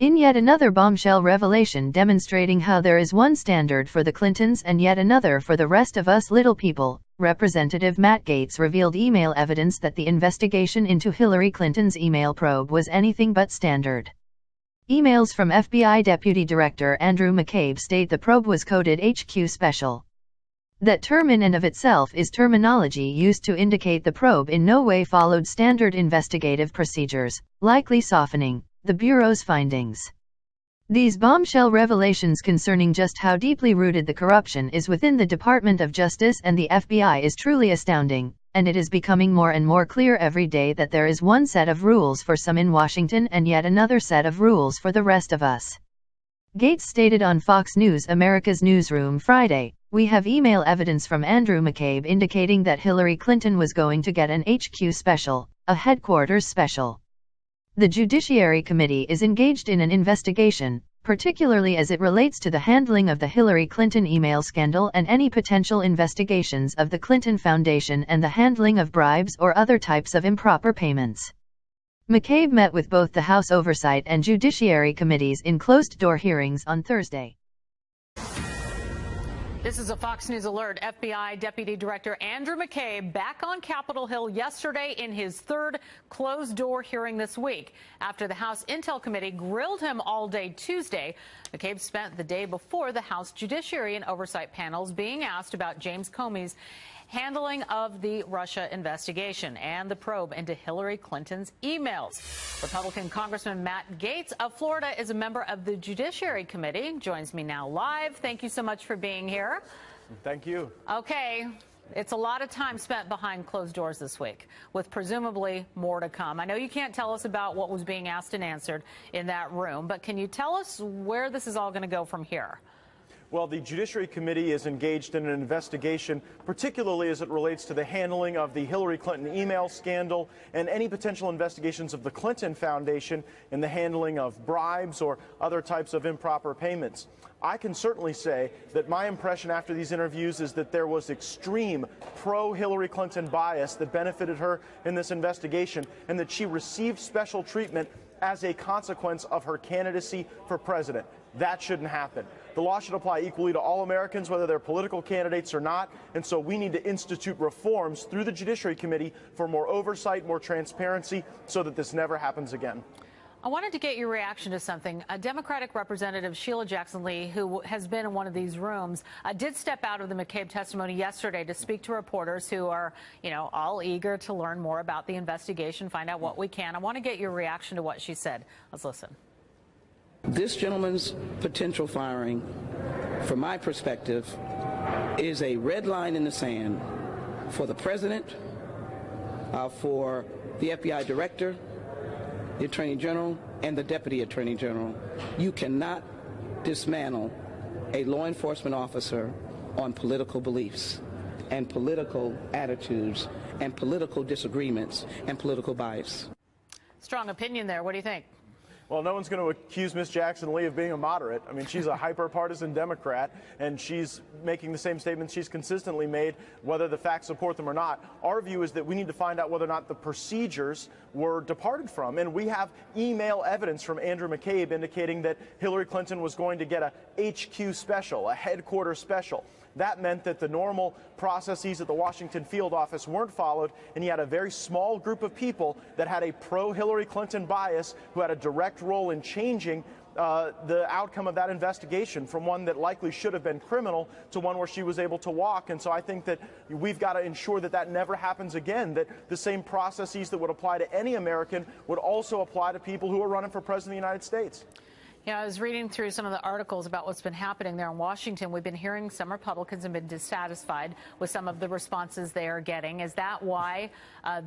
In yet another bombshell revelation demonstrating how there is one standard for the Clintons and yet another for the rest of us little people, Representative Matt Gaetz revealed email evidence that the investigation into Hillary Clinton's email probe was anything but standard. Emails from FBI Deputy Director Andrew McCabe state the probe was coded HQ Special. That term in and of itself is terminology used to indicate the probe in no way followed standard investigative procedures, likely softening the Bureau's findings. These bombshell revelations concerning just how deeply rooted the corruption is within the Department of Justice and the FBI is truly astounding, and it is becoming more and more clear every day that there is one set of rules for some in Washington and yet another set of rules for the rest of us. Gaetz stated on Fox News America's Newsroom Friday, "We have email evidence from Andrew McCabe indicating that Hillary Clinton was going to get an HQ special, a headquarters special. The Judiciary Committee is engaged in an investigation, particularly as it relates to the handling of the Hillary Clinton email scandal and any potential investigations of the Clinton Foundation and the handling of bribes or other types of improper payments." McCabe met with both the House Oversight and Judiciary Committees in closed-door hearings on Thursday. This is a Fox News alert. FBI Deputy Director Andrew McCabe back on Capitol Hill yesterday in his third closed-door hearing this week. After the House Intel Committee grilled him all day Tuesday, McCabe spent the day before the House Judiciary and Oversight panels being asked about James Comey's handling of the Russia investigation and the probe into Hillary Clinton's emails. Republican Congressman Matt Gaetz of Florida is a member of the Judiciary Committee. Joins me now live. Thank you so much for being here. Thank you. Okay. It's a lot of time spent behind closed doors this week, with presumably more to come. I know you can't tell us about what was being asked and answered in that room, but can you tell us where this is all going to go from here? Well, the Judiciary Committee is engaged in an investigation, particularly as it relates to the handling of the Hillary Clinton email scandal and any potential investigations of the Clinton Foundation in the handling of bribes or other types of improper payments. I can certainly say that my impression after these interviews is that there was extreme pro-Hillary Clinton bias that benefited her in this investigation and that she received special treatment as a consequence of her candidacy for president. That shouldn't happen. The law should apply equally to all Americans, whether they're political candidates or not, and so we need to institute reforms through the Judiciary Committee for more oversight, more transparency, so that this never happens again. I wanted to get your reaction to something. A Democratic Representative Sheila Jackson Lee, who has been in one of these rooms, did step out of the McCabe testimony yesterday to speak to reporters who are, all eager to learn more about the investigation, find out what we can. I want to get your reaction to what she said. Let's listen. This gentleman's potential firing, from my perspective, is a red line in the sand for the president, for the FBI director, the Attorney General, and the Deputy Attorney General. You cannot dismantle a law enforcement officer on political beliefs and political attitudes and political disagreements and political bias. Strong opinion there. What do you think? Well, no one's going to accuse Ms. Jackson Lee of being a moderate. I mean, she's a hyper-partisan Democrat, and she's making the same statements she's consistently made, whether the facts support them or not. Our view is that we need to find out whether or not the procedures were departed from. And we have email evidence from Andrew McCabe indicating that Hillary Clinton was going to get a HQ special, a headquarters special. That meant that the normal processes at the Washington field office weren't followed, and he had a very small group of people that had a pro-Hillary Clinton bias who had a direct role in changing the outcome of that investigation from one that likely should have been criminal to one where she was able to walk. And so I think that we've got to ensure that that never happens again, that the same processes that would apply to any American would also apply to people who are running for president of the United States. Yeah, I was reading through some of the articles about what's been happening there in Washington. We've been hearing some Republicans have been dissatisfied with some of the responses they are getting. Is that why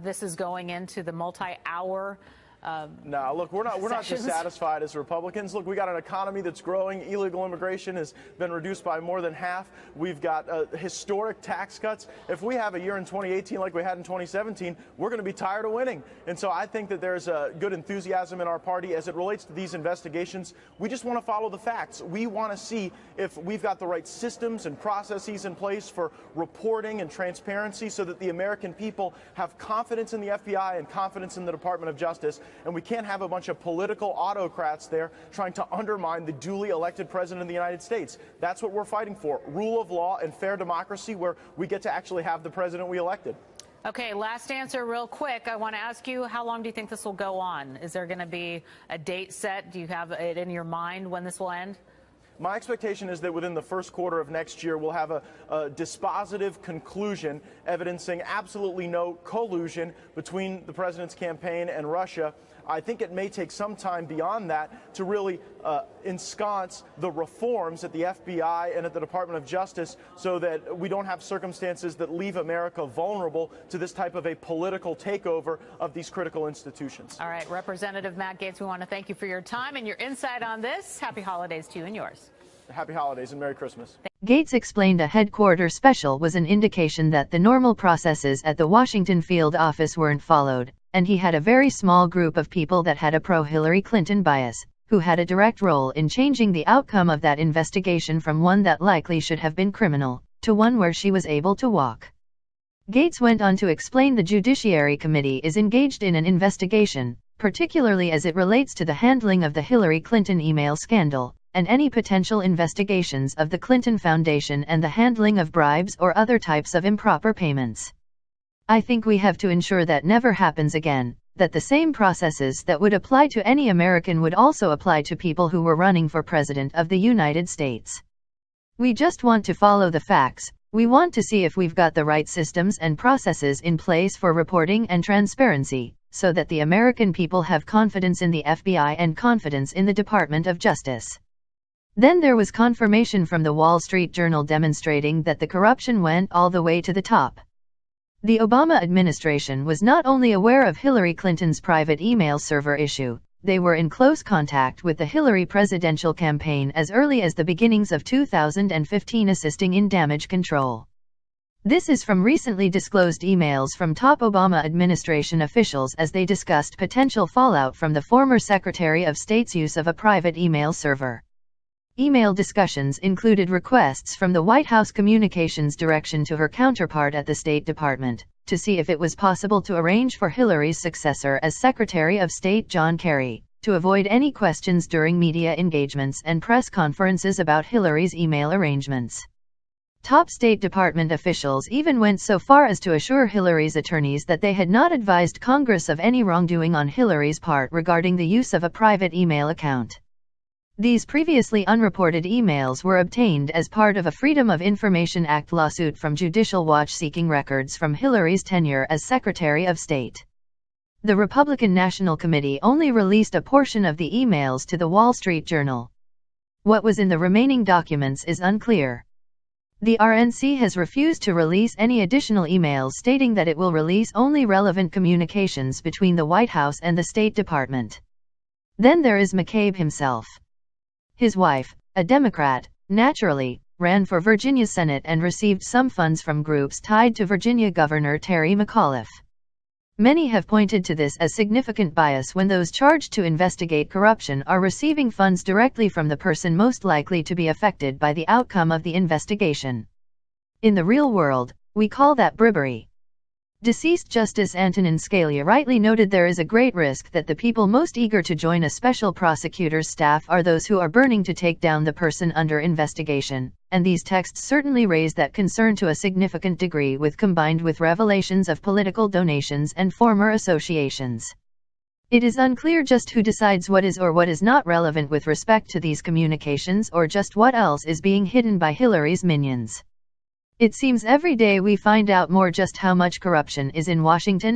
this is going into the multi-hour No, look, we're not dissatisfied as Republicans. Look, we got an economy that's growing. Illegal immigration has been reduced by more than half. We've got historic tax cuts. If we have a year in 2018 like we had in 2017, we're going to be tired of winning. And so I think that there's a good enthusiasm in our party as it relates to these investigations. We just want to follow the facts. We want to see if we've got the right systems and processes in place for reporting and transparency so that the American people have confidence in the FBI and confidence in the Department of Justice. and we can't have a bunch of political autocrats there trying to undermine the duly elected president of the United States. That's what we're fighting for, rule of law and fair democracy where we get to actually have the president we elected. Okay, last answer real quick. I want to ask you, how long do you think this will go on? Is there going to be a date set? Do you have it in your mind when this will end? My expectation is that within the first quarter of next year, we'll have a dispositive conclusion evidencing absolutely no collusion between the president's campaign and Russia. I think it may take some time beyond that to really ensconce the reforms at the FBI and at the Department of Justice so that we don't have circumstances that leave America vulnerable to this type of a political takeover of these critical institutions. All right, Representative Matt Gaetz, we want to thank you for your time and your insight on this. Happy holidays to you and yours. Happy holidays and Merry Christmas. Gaetz explained a headquarters special was an indication that the normal processes at the Washington field office weren't followed, and he had a very small group of people that had a pro-Hillary Clinton bias, who had a direct role in changing the outcome of that investigation from one that likely should have been criminal, to one where she was able to walk. Gaetz went on to explain the Judiciary Committee is engaged in an investigation, particularly as it relates to the handling of the Hillary Clinton email scandal, and any potential investigations of the Clinton Foundation and the handling of bribes or other types of improper payments. I think we have to ensure that never happens again, that the same processes that would apply to any American would also apply to people who were running for President of the United States. We just want to follow the facts. We want to see if we've got the right systems and processes in place for reporting and transparency, so that the American people have confidence in the FBI and confidence in the Department of Justice. Then there was confirmation from the Wall Street Journal demonstrating that the corruption went all the way to the top. The Obama administration was not only aware of Hillary Clinton's private email server issue, they were in close contact with the Hillary presidential campaign as early as the beginnings of 2015, assisting in damage control. This is from recently disclosed emails from top Obama administration officials as they discussed potential fallout from the former Secretary of State's use of a private email server. Email discussions included requests from the White House Communications Direction to her counterpart at the State Department, to see if it was possible to arrange for Hillary's successor as Secretary of State John Kerry, to avoid any questions during media engagements and press conferences about Hillary's email arrangements. Top State Department officials even went so far as to assure Hillary's attorneys that they had not advised Congress of any wrongdoing on Hillary's part regarding the use of a private email account. These previously unreported emails were obtained as part of a Freedom of Information Act lawsuit from Judicial Watch seeking records from Hillary's tenure as Secretary of State. The Republican National Committee only released a portion of the emails to the Wall Street Journal. What was in the remaining documents is unclear. The RNC has refused to release any additional emails, stating that it will release only relevant communications between the White House and the State Department. Then there is McCabe himself. His wife, a Democrat, naturally, ran for Virginia Senate and received some funds from groups tied to Virginia Governor Terry McAuliffe. Many have pointed to this as significant bias when those charged to investigate corruption are receiving funds directly from the person most likely to be affected by the outcome of the investigation. In the real world, we call that bribery. Deceased Justice Antonin Scalia rightly noted there is a great risk that the people most eager to join a special prosecutor's staff are those who are burning to take down the person under investigation, and these texts certainly raise that concern to a significant degree, with combined with revelations of political donations and former associations. It is unclear just who decides what is or what is not relevant with respect to these communications, or just what else is being hidden by Hillary's minions. It seems every day we find out more just how much corruption is in Washington.